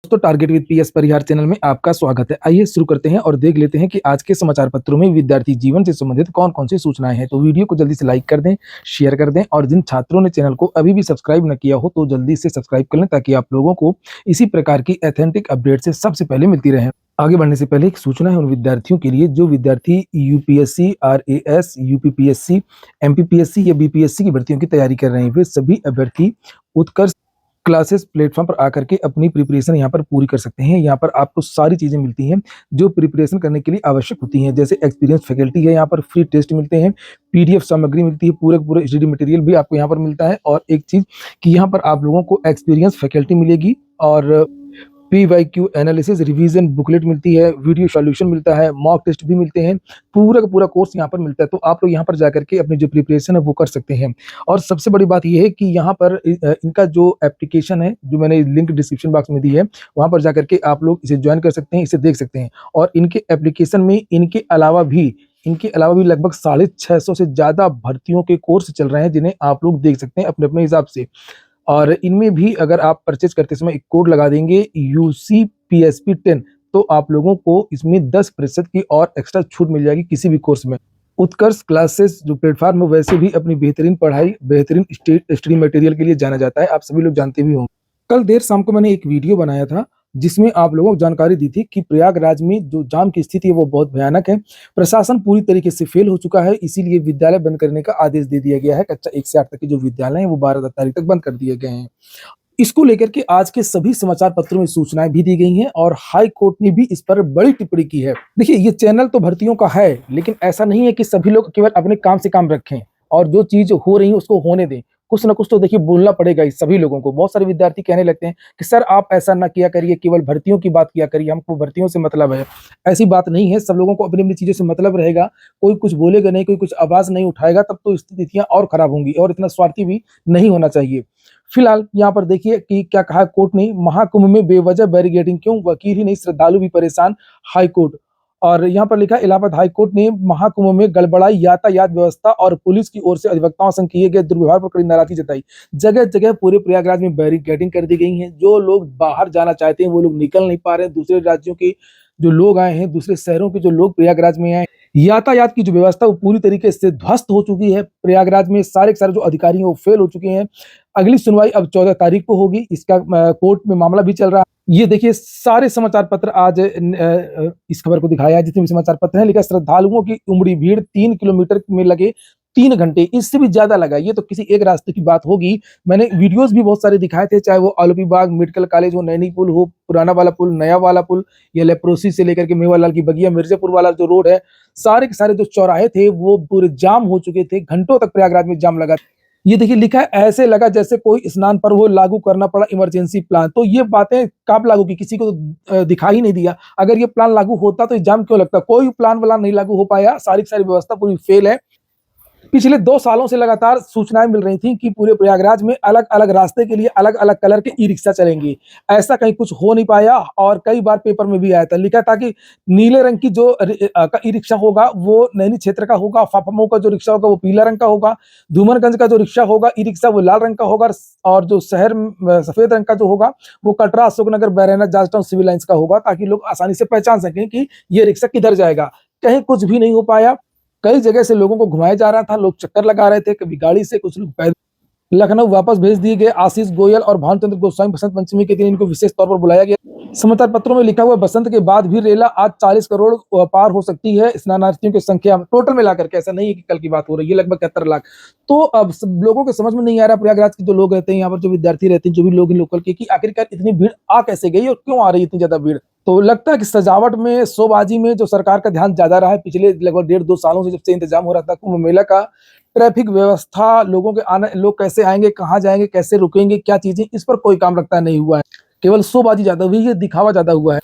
दोस्तों, target with PS Parihar channel में आपका स्वागत है। आइए शुरू करते हैं और देख लेते हैं कि आज के समाचार पत्रों में विद्यार्थी जीवन से संबंधित कौन-कौन सी सूचनाएं हैं। तो वीडियो को जल्दी से लाइक कर दें, शेयर कर दें और जिन छात्रों ने चैनल को अभी भी सब्सक्राइब न किया हो तो जल्दी से सब्सक्राइब कर लें ताकि आप लोगों को इसी प्रकार की ऑथेंटिक अपडेट से सबसे पहले मिलती रहे। आगे बढ़ने से पहले एक सूचना है उन विद्यार्थियों के लिए जो विद्यार्थी यूपीएससी, आरएएस, यूपीपीएससी, एमपीपीएससी या बीपीएससी की भर्तियों की तैयारी कर रहे हैं। वे सभी अभ्यर्थी उत्कर्ष क्लासेस प्लेटफॉर्म पर आकर के अपनी प्रिपरेशन यहाँ पर पूरी कर सकते हैं। यहाँ पर आपको सारी चीज़ें मिलती हैं जो प्रिपरेशन करने के लिए आवश्यक होती हैं, जैसे एक्सपीरियंस फैकल्टी है, यहाँ पर फ्री टेस्ट मिलते हैं, पीडीएफ सामग्री मिलती है, पूरे स्टडी मटेरियल भी आपको यहाँ पर मिलता है। और एक चीज़ कि यहाँ पर आप लोगों को एक्सपीरियंस फैकल्टी मिलेगी और पीवाईक्यू एनालिसिस रिवीजन बुकलेट मिलती है, वीडियो सॉल्यूशन मिलता है, मॉक टेस्ट भी मिलते हैं, पूरा का पूरा कोर्स यहाँ पर मिलता है। तो आप लोग यहाँ पर जाकर के अपनी जो प्रिपरेशन है वो कर सकते हैं। और सबसे बड़ी बात ये है कि यहाँ पर इनका जो एप्लीकेशन है, जो मैंने लिंक डिस्क्रिप्शन बॉक्स में दी है, वहाँ पर जाकर के आप लोग इसे ज्वाइन कर सकते हैं, इसे देख सकते हैं। और इनके एप्लीकेशन में इनके अलावा भी लगभग 650 से ज़्यादा भर्तियों के कोर्स चल रहे हैं जिन्हें आप लोग देख सकते हैं अपने-अपने हिसाब से। और इनमें भी अगर आप परचेज करते समय एक कोड लगा देंगे UCPSP10 तो आप लोगों को इसमें 10% की और एक्स्ट्रा छूट मिल जाएगी किसी भी कोर्स में। उत्कर्ष क्लासेस जो प्लेटफॉर्म है वैसे भी अपनी बेहतरीन पढ़ाई, बेहतरीन स्टडी मटेरियल के लिए जाना जाता है, आप सभी लोग जानते भी होंगे। कल देर शाम को मैंने एक वीडियो बनाया था जिसमें आप लोगों को जानकारी दी थी कि प्रयागराज में जो जाम की स्थिति है वो बहुत भयानक है। प्रशासन पूरी तरीके से फेल हो चुका है, इसीलिए विद्यालय बंद करने का आदेश दे दिया गया है। कक्षा 1 से 8 तक के जो विद्यालय हैं वो 12 तारीख तक बंद कर दिए गए हैं। इसको लेकर के आज के सभी समाचार पत्रों में सूचनाएं भी दी गई हैं और हाई कोर्ट ने भी इस पर बड़ी टिप्पणी की है। देखिए, ये चैनल तो भर्तियों का है, लेकिन ऐसा नहीं है कि सभी लोग केवल अपने काम से काम रखें और जो चीज हो रही है उसको होने दें। कुछ ना कुछ तो देखिए बोलना पड़ेगा इस सभी लोगों को। बहुत सारे विद्यार्थी कहने लगते हैं कि सर आप ऐसा ना किया करिए, केवल भर्तियों की बात किया करिए, हमको भर्तियों से मतलब है। ऐसी बात नहीं है, सब लोगों को अपनी अपनी चीजों से मतलब रहेगा। कोई कुछ बोलेगा नहीं, कोई कुछ आवाज नहीं उठाएगा, तब तो स्थितियां और खराब होंगी। और इतना स्वार्थी भी नहीं होना चाहिए। फिलहाल यहाँ पर देखिए कि क्या कहा कोर्ट ने, महाकुंभ में बेवजह बैरिकेडिंग क्यों, वकील ही नहीं श्रद्धालु भी परेशान, हाई कोर्ट। और यहाँ पर लिखा, इलाहाबाद हाई कोर्ट ने महाकुंभ में गड़बड़ाई यातायात व्यवस्था और पुलिस की ओर से अधिवक्ताओं संग किए गए दुर्व्यवहार पर कड़ी नाराजगी जताई। जगह जगह पूरे प्रयागराज में बैरिकेडिंग कर दी गई है। जो लोग बाहर जाना चाहते हैं वो लोग निकल नहीं पा रहे हैं। दूसरे राज्यों के जो लोग आए हैं, दूसरे शहरों के जो लोग प्रयागराज में आए, यातायात की जो व्यवस्था वो पूरी तरीके से ध्वस्त हो चुकी है। प्रयागराज में सारे के सारे जो अधिकारी हैं वो फेल हो चुके हैं। अगली सुनवाई अब 14 तारीख को होगी। इसका कोर्ट में मामला भी चल रहा है। ये देखिए सारे समाचार पत्र आज इस खबर को दिखाया है। जितने भी समाचार पत्र हैं, लिखा श्रद्धालुओं की उमड़ी भीड़ 3 किलोमीटर में लगे 3 घंटे, इससे भी ज्यादा लगा। ये तो किसी एक रास्ते की बात होगी। मैंने वीडियोस भी बहुत सारे दिखाए थे, चाहे वो आलोपी बाग मेडिकल कॉलेज हो, नैनी पुल हो, पुराना वाला पुल, नया वाला पुल, या लेप्रोसी से लेकर के मेवालाल की बगिया मिर्जापुर वाला जो रोड है, सारे के सारे जो चौराहे थे वो पूरे जाम हो चुके थे। घंटों तक प्रयागराज में जाम लगा। ये देखिए लिखा है, ऐसे लगा जैसे कोई स्नान पर वो लागू करना पड़ा इमरजेंसी प्लान। तो ये बातें कब लागू की, किसी को तो दिखाई नहीं दिया। अगर ये प्लान लागू होता तो जाम क्यों लगता? कोई प्लान वाला नहीं लागू हो पाया। सारी की सारी व्यवस्था पूरी फेल है। पिछले 2 सालों से लगातार सूचनाएं मिल रही थी कि पूरे प्रयागराज में अलग अलग रास्ते के लिए अलग अलग कलर के ई रिक्शा चलेंगी। ऐसा कहीं कुछ हो नहीं पाया और कई बार पेपर में भी आया था, लिखा था कि नीले रंग की जो ई रिक्शा होगा वो नैनी क्षेत्र का होगा, फाफामऊ का जो रिक्शा होगा वो पीला रंग का होगा, धूमनगंज का जो रिक्शा होगा ई रिक्शा वो लाल रंग का होगा, और जो शहर सफेद रंग का जो होगा वो Katra, Ashoknagar, Bairana, Georgetown civil lines का होगा, ताकि लोग आसानी से पहचान सकें कि ये रिक्शा किधर जाएगा। कहीं कुछ भी नहीं हो पाया। कई जगह से लोगों को घुमाया जा रहा था, लोग चक्कर लगा रहे थे, कभी गाड़ी से, कुछ लोग पैदल। लखनऊ वापस भेज दिए गए आशीष गोयल और भानुचंद्र गोस्वामी। बसंत पंचमी के दिन इनको विशेष तौर पर बुलाया गया। समाचार पत्रों में लिखा हुआ, बसंत के बाद भी रेला आज 40 करोड़ पार हो सकती है स्नानार्थियों की संख्या टोटल मिलाकर के। ऐसा नहीं है कि कल की बात हो रही है, लगभग 71 लाख। तो अब सब लोगों को समझ में नहीं आ रहा, प्रयागराज के जो लोग रहते हैं, यहाँ पर जो विद्यार्थी रहते हैं, जो भी लोग लोकल के, कि आखिरकार इतनी भीड़ आ कैसे गई और क्यों आ रही है इतनी ज्यादा भीड़। तो लगता है कि सजावट में, शोबाजी में जो सरकार का ध्यान ज्यादा रहा है पिछले लगभग 1.5-2 सालों से, जब से इंतजाम हो रहा था कुंभ मेला का। ट्रैफिक व्यवस्था, लोगों के आने, लोग कैसे आएंगे, कहाँ जाएंगे, कैसे रुकेंगे, क्या चीजें, इस पर कोई काम लगता नहीं हुआ है। केवल शोबाजी ज्यादा हुई है, दिखावा ज्यादा हुआ है।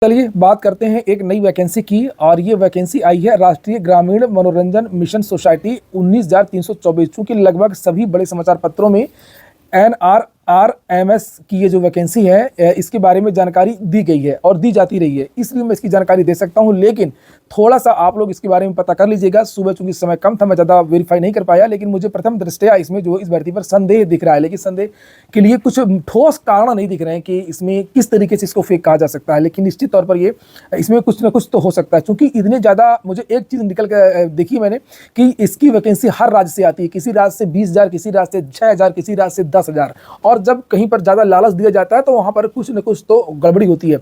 चलिए बात करते हैं एक नई वैकेंसी की, और ये वैकेंसी आई है राष्ट्रीय ग्रामीण मनोरंजन मिशन सोसाइटी 19,324। चूंकि लगभग सभी बड़े समाचार पत्रों में NR NRRMS की ये जो वैकेंसी है इसके बारे में जानकारी दी गई है और दी जाती रही है, इसलिए मैं इसकी जानकारी दे सकता हूं। लेकिन थोड़ा सा आप लोग इसके बारे में पता कर लीजिएगा। सुबह चूंकि समय कम था, मैं ज़्यादा वेरीफाई नहीं कर पाया, लेकिन मुझे प्रथम दृष्टया इसमें जो इस भर्ती पर संदेह दिख रहा है, लेकिन संदेह के लिए कुछ ठोस कारण नहीं दिख रहे हैं कि इसमें किस तरीके से इसको फेक कहा जा सकता है। लेकिन निश्चित तौर पर ये इसमें कुछ ना कुछ तो हो सकता है, क्योंकि इतने ज़्यादा मुझे एक चीज़ निकल कर देखी मैंने कि इसकी वैकेंसी हर राज्य से आती है। किसी राज्य से 20,000, किसी राज्य से 6,000, किसी राज्य से 10,000। और जब कहीं पर ज़्यादा लालच दिया जाता है तो वहाँ पर कुछ न कुछ तो गड़बड़ी होती है।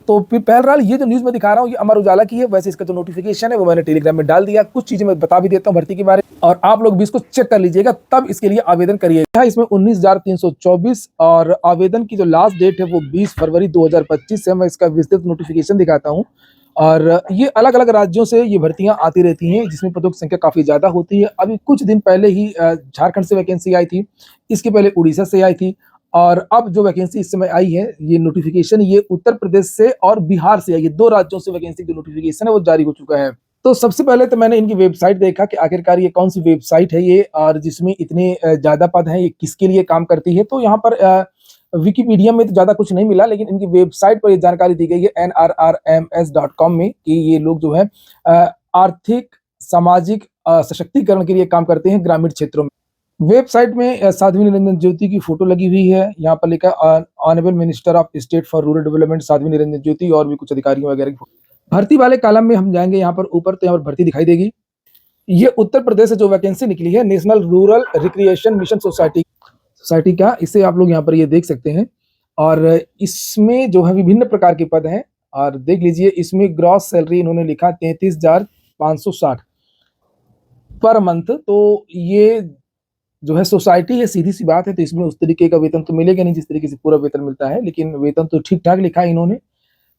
तो बहरहाल ये जो न्यूज़ मैं दिखा रहा हूँ ये अमर उजाला की है। वैसे इसका जो नोटिफिकेशन है वो मैंने टेलीग्राम में डाल दिया। कुछ चीज़ें मैं बता भी देता हूँ भर्ती के बारे में, और आप लोग भी इसको चेक कर लीजिएगा, तब इसके लिए आवेदन करिएगा। इसमें 19,324 और आवेदन की जो लास्ट डेट है वो 20 फरवरी 2025 है। मैं इसका विस्तृत नोटिफिकेशन दिखाता हूँ। और ये अलग अलग राज्यों से ये भर्तियां आती रहती हैं, जिसमें पदों की संख्या काफ़ी ज़्यादा होती है। अभी कुछ दिन पहले ही झारखंड से वैकेंसी आई थी, इसके पहले उड़ीसा से आई थी, और अब जो वैकेंसी इस समय आई है ये नोटिफिकेशन ये उत्तर प्रदेश से और बिहार से आई है। 2 राज्यों से वैकेंसी जो नोटिफिकेशन है वो जारी हो चुका है। तो सबसे पहले तो मैंने इनकी वेबसाइट देखा कि आखिरकार ये कौन सी वेबसाइट है ये, और जिसमें इतने ज़्यादा पद हैं, ये किसके लिए काम करती है। तो यहाँ पर विकिपीडिया में तो ज़्यादा कुछ नहीं मिला, लेकिन इनकी वेबसाइट पर ये जानकारी दी गई है nrrms.com में कि ये लोग जो है आर्थिक सामाजिक सशक्तिकरण के लिए काम करते हैं ग्रामीण क्षेत्रों में। वेबसाइट में साध्वी निरंजन ज्योति की फोटो लगी हुई है। यहाँ पर लिखा honourable minister of state for rural development Sadhvi Niranjan Jyoti, और भी कुछ अधिकारियों वगैरह की फोटो। भर्ती वाले कॉलम में हम जाएंगे यहाँ पर ऊपर, तो यहाँ पर भर्ती दिखाई देगी। ये उत्तर प्रदेश से जो वैकेंसी निकली है national rural recreation mission society का, इसे आप लोग यहाँ पर ये देख सकते हैं। और इसमें जो है विभिन्न प्रकार के पद हैं, और देख लीजिए इसमें ग्रॉस सैलरी इन्होंने लिखा 33,560 पर मंथ। तो ये जो है सोसाइटी है, सीधी सी बात है, तो इसमें उस तरीके का वेतन तो मिलेगा नहीं जिस तरीके से पूरा वेतन मिलता है, लेकिन वेतन तो ठीक ठाक लिखा है इन्होंने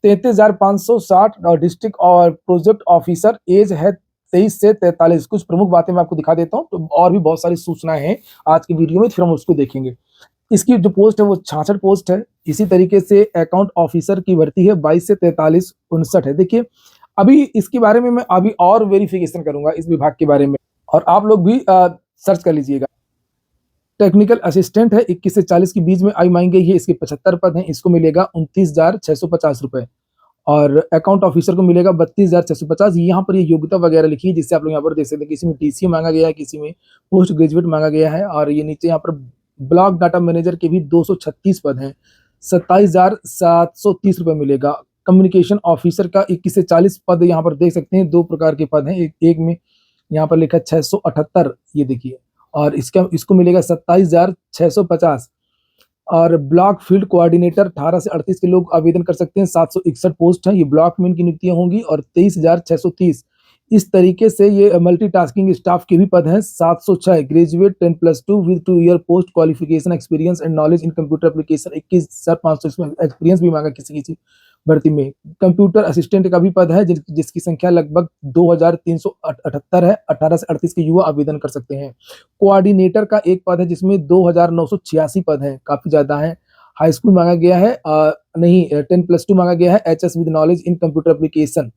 33,560। और डिस्ट्रिक्ट और प्रोजेक्ट ऑफिसर, एज है 23 से 43। कुछ प्रमुख बातें मैं आपको दिखा देता हूँ, तो और भी बहुत सारी सूचनाएं हैं आज की वीडियो में, फिर हम उसको देखेंगे। इसकी जो पोस्ट है वो 66 पोस्ट है। इसी तरीके से अकाउंट ऑफिसर की भर्ती है 22 से 43, 59 है। देखिए अभी इसके बारे में मैं अभी और वेरिफिकेशन करूंगा इस विभाग के बारे में, और आप लोग भी सर्च कर लीजिएगा। टेक्निकल असिस्टेंट है 21 से 40 के बीच में आयु मांगी गई है। इसके 75 पद हैं, इसको मिलेगा 29,650 रुपए। और अकाउंट ऑफिसर को मिलेगा 32,650। यहाँ पर ये योग्यता वगैरह लिखी है, जिससे आप लोग यहाँ पर देख सकते हैं। किसी में टीसी मांगा गया है, किसी में पोस्ट ग्रेजुएट मांगा गया है, और ये नीचे यहाँ पर ब्लॉक डाटा मैनेजर के भी 236 पद हैं, 27,730 रुपए मिलेगा। कम्युनिकेशन ऑफिसर का 21 से 40 पद यहाँ पर देख सकते हैं। 2 प्रकार के पद हैं, एक में यहाँ पर लिखा 678, ये देखिए, और इसको मिलेगा 27,650। और ब्लॉक फील्ड कोऑर्डिनेटर 18 से 38 के लोग आवेदन कर सकते हैं। 761 पोस्ट हैं, ये ब्लॉक में इनकी नियुक्तियां होंगी, और 23,630। इस तरीके से ये मल्टीटास्किंग स्टाफ के भी पद हैं। 706 graduate 10+2 with 2 year post qualification experience and knowledge in computer application. 21,500 इसमें एक्सपीरियंस भी मांगा किसी भर्ती में। कंप्यूटर असिस्टेंट का भी पद है, जिसकी संख्या लगभग 2,378 है। 18 से 38 के युवा आवेदन कर सकते हैं। कोऑर्डिनेटर का एक पद है, जिसमें 2,986 पद हैं, काफी ज्यादा है। हाई स्कूल मांगा गया है, नहीं 10+2 मांगा गया है। HS with knowledge in computer application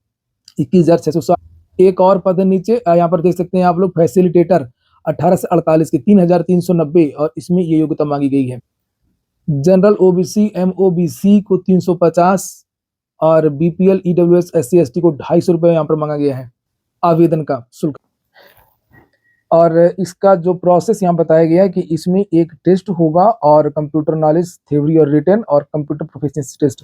21,660। एक और पद है नीचे, यहाँ पर देख सकते हैं आप लोग, फैसिलिटेटर 18 से 48 के 3,390, और इसमें ये योग्यता मांगी गई है। जनरल OBC MOBC को 350, और BPL EWS SC ST को 250 रुपये यहाँ पर मांगा गया है आवेदन का शुल्क। और इसका जो प्रोसेस यहाँ बताया गया है कि इसमें एक टेस्ट होगा, और कंप्यूटर नॉलेज थ्योरी और रिटन, और कंप्यूटर प्रोफिशिएंसी टेस्ट,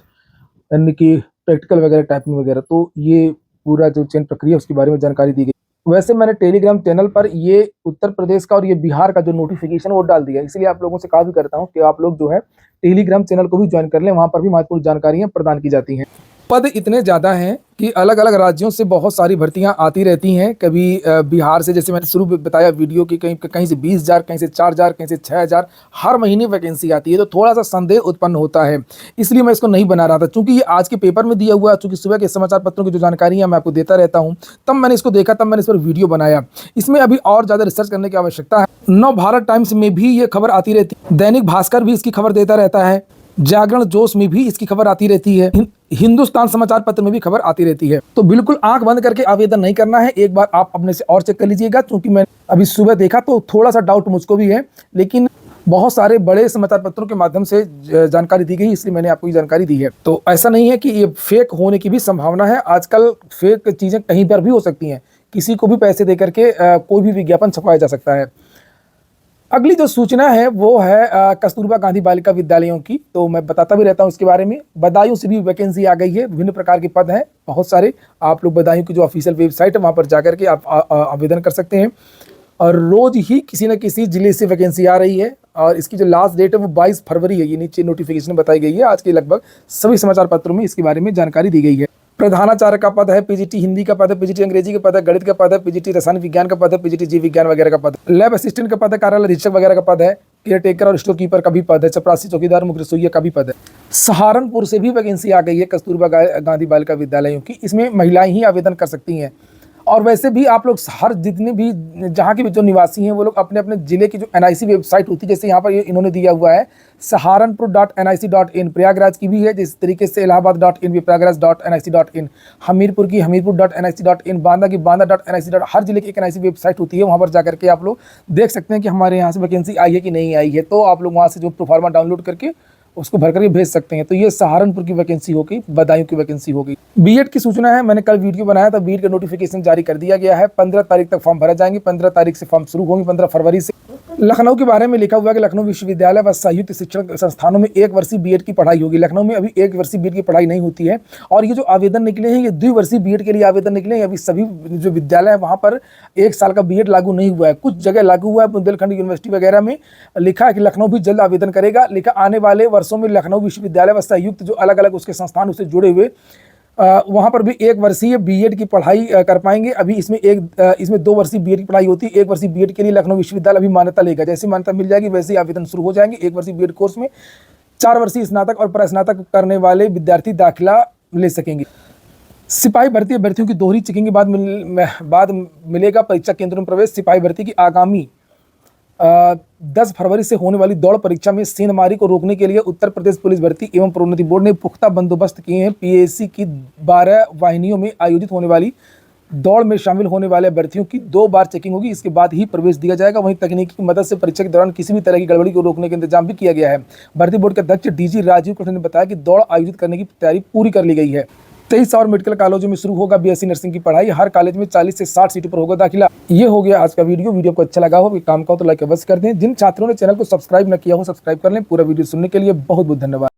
यानी कि प्रैक्टिकल वगैरह, टाइपिंग वगैरह। तो ये पूरा जो चयन प्रक्रिया उसके बारे में जानकारी दी गई। वैसे मैंने टेलीग्राम चैनल पर ये उत्तर प्रदेश का और ये बिहार का जो नोटिफिकेशन वो डाल दिया, इसलिए आप लोगों से कहा भी करता हूँ कि आप लोग जो है टेलीग्राम चैनल को भी ज्वाइन कर लें, वहाँ पर भी महत्वपूर्ण जानकारियाँ प्रदान की जाती हैं। पद इतने ज़्यादा हैं कि अलग अलग राज्यों से बहुत सारी भर्तियां आती रहती हैं। कभी बिहार से, जैसे मैंने शुरू में बताया वीडियो की, कहीं से 20,000, कहीं से 4,000, कहीं से 6,000, हर महीने वैकेंसी आती है। तो थोड़ा सा संदेह उत्पन्न होता है, इसलिए मैं इसको नहीं बना रहा था। चूंकि ये आज के पेपर में दिया हुआ है, चूंकि सुबह के समाचार पत्रों की जो जानकारी है मैं आपको देता रहता हूँ, तब मैंने इसको देखा, तब मैंने इस पर वीडियो बनाया। इसमें अभी और ज़्यादा रिसर्च करने की आवश्यकता है। नवभारत टाइम्स में भी ये खबर आती रहती है, दैनिक भास्कर भी इसकी खबर देता रहता है, जागरण जोश में भी इसकी खबर आती रहती है, हिंदुस्तान समाचार पत्र में भी खबर आती रहती है। तो बिल्कुल आंख बंद करके आवेदन नहीं करना है, एक बार आप अपने से और चेक कर लीजिएगा। क्योंकि मैं अभी सुबह देखा तो थोड़ा सा डाउट मुझको भी है, लेकिन बहुत सारे बड़े समाचार पत्रों के माध्यम से जानकारी दी गई, इसलिए मैंने आपको ये जानकारी दी है। तो ऐसा नहीं है कि ये फेक होने की भी संभावना है। आजकल फेक चीज़ें कहीं पर भी हो सकती हैं, किसी को भी पैसे दे करके कोई भी विज्ञापन छपवाया जा सकता है। अगली जो सूचना है वो है कस्तूरबा गांधी बालिका विद्यालयों की। तो मैं बताता भी रहता हूँ इसके बारे में। बदायूं से भी वैकेंसी आ गई है, विभिन्न प्रकार के पद हैं बहुत सारे। आप लोग बदायूं की जो ऑफिशियल वेबसाइट है वहाँ पर जाकर के आप आवेदन कर सकते हैं। और रोज ही किसी न किसी जिले से वैकेंसी आ रही है, और इसकी जो लास्ट डेट है वो 22 फरवरी है। ये नीचे नोटिफिकेशन बताई गई है। आज के लगभग सभी समाचार पत्रों में इसके बारे में जानकारी दी गई है। प्रधानाचार्य का पद है, पीजीटी हिंदी का पद है, पीजीटी अंग्रेजी का पद है, गणित का पद है, पीजीटी रसायन विज्ञान का पद है, पीजीटी जीव विज्ञान वगैरह का पद है, लैब असिस्टेंट का पद है, कार्यालय अधीक्षक वगैरह का पद है, केयर टेकर और स्टोर कीपर का भी पद है, चपरासी चौकीदार मुख्य रसोइया का भी पद है। सहारनपुर से भी वैकेंसी आ गई है कस्तूरबा गांधी बालिका विद्यालयों की। इसमें महिलाएं ही आवेदन कर सकती हैं। और वैसे भी आप लोग हर जितने भी जहाँ के भी जो निवासी हैं वो लोग अपने अपने ज़िले की जो एनआईसी वेबसाइट होती है, जैसे यहाँ पर इन्होंने दिया हुआ है सहारनपुर.nic.in, प्रयागराज की भी है जिस तरीके से इलाहाबाद.in भी, प्रयागराज.nic.in, हमीरपुर की हमीरपुर.nic.in, बांदा की बांदा.nic. हर जिले की एक एनआईसी वेबसाइट होती है। वहाँ पर जाकर के आप लोग देख सकते हैं कि हमारे यहाँ से वैकेंसी आई है कि नहीं आई है। तो आप लोग वहाँ से जो प्रोफार्मा डाउनलोड करके उसको भर करके भेज सकते हैं। तो ये सहारनपुर की वैकेंसी हो गई, बदायूं की वैकेंसी हो गई। बीएड की सूचना है, मैंने कल वीडियो बनाया था। बीएड का नोटिफिकेशन जारी कर दिया गया है। 15 तारीख तक फॉर्म भरा जाएंगे। 15 तारीख से फॉर्म शुरू होंगे, 15 फरवरी से। लखनऊ के बारे में लिखा हुआ है कि लखनऊ विश्वविद्यालय व संयुक्त शिक्षण संस्थानों में 1 वर्षीय बीएड की पढ़ाई होगी। लखनऊ में अभी 1 वर्षीय बीएड की पढ़ाई नहीं होती है। और ये जो आवेदन निकले हैं ये 2 वर्षीय बीएड के लिए आवेदन निकले हैं। अभी सभी जो विद्यालय है वहाँ पर 1 साल का बीएड लागू नहीं हुआ है। कुछ जगह लागू हुआ है, बुंदेलखंड यूनिवर्सिटी वगैरह में लिखा है कि लखनऊ भी जल्द आवेदन करेगा। लिखा आने वाले वर्षों में लखनऊ विश्वविद्यालय व संयुक्त जो अलग अलग उसके संस्थान उससे जुड़े हुए वहाँ पर भी 1 वर्षीय बीएड की पढ़ाई कर पाएंगे। अभी इसमें 2 वर्षीय बीएड की पढ़ाई होती है। 1 वर्षीय बीएड के लिए लखनऊ विश्वविद्यालय अभी मान्यता लेगा। जैसे मान्यता मिल जाएगी वैसे ही आवेदन शुरू हो जाएंगे। 1 वर्षीय बीएड कोर्स में 4 वर्षीय स्नातक और प्रस्नातक करने वाले विद्यार्थी दाखिला ले सकेंगे। सिपाही भर्ती अभ्यर्थियों की दोहरी चेकिंग के बाद मिलेगा परीक्षा केंद्रों में प्रवेश। सिपाही भर्ती की आगामी 10 फरवरी से होने वाली दौड़ परीक्षा में सेंधमारी को रोकने के लिए उत्तर प्रदेश पुलिस भर्ती एवं प्रोन्नति बोर्ड ने पुख्ता बंदोबस्त किए हैं। पीएससी की 12 वाहिनियों में आयोजित होने वाली दौड़ में शामिल होने वाले अभ्यर्थियों की 2 बार चेकिंग होगी। इसके बाद ही प्रवेश दिया जाएगा। वहीं तकनीकी की मदद से परीक्षा के दौरान किसी भी तरह की गड़बड़ी को रोकने का इंतजाम भी किया गया है। भर्ती बोर्ड के अध्यक्ष डीजी राजीव कृष्ण ने बताया कि दौड़ आयोजित करने की तैयारी पूरी कर ली गई है। 23 और मेडिकल कॉलेजों में शुरू होगा बीएससी नर्सिंग की पढ़ाई। हर कॉलेज में 40 से 60 सीटों पर होगा दाखिला। ये हो गया आज का वीडियो को अच्छा लगा हो, काम का हो तो लाइक अवश्य कर दें। जिन छात्रों ने चैनल को सब्सक्राइब न किया हो सब्सक्राइब कर लें। पूरा वीडियो सुनने के लिए बहुत बहुत धन्यवाद।